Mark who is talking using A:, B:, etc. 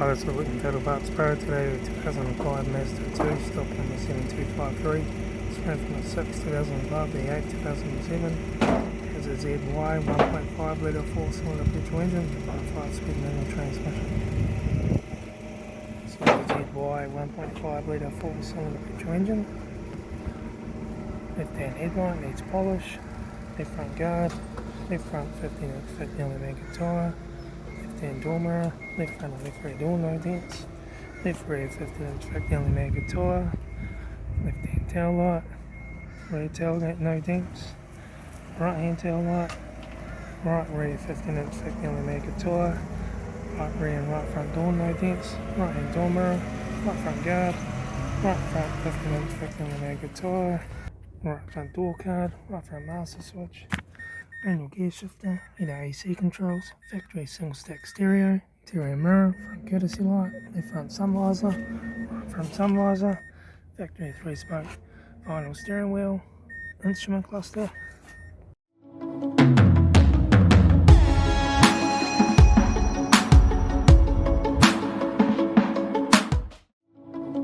A: Tyres are looking total parts pro today with 2005 Mazda 2, stock number 7253. Straight from the 6 2005 to the 8 2007. Has a ZY 1.5 litre 4-cylinder petrol engine with a 5-speed manual transmission. So the ZY 1.5 litre 4-cylinder petrol engine. Left hand headlight needs polish. Left front guard. Left front 15-inch 50mm tyre. Left hand door mirror, left front and left rear door no dents, left rear 15-inch 50mm tyre, left hand tail light, rear tailgate no dents, right hand tail light, right rear 15-inch 50mm tyre, right rear and right front door no dents, right hand door mirror, right front guard, right front 15-inch 50mm tyre, right front door card, right front master switch, manual gear shifter, heater AC controls, factory single stack stereo, interior mirror, front courtesy light, left front sun visor, right front sun visor, factory 3-spoke vinyl steering wheel, instrument cluster,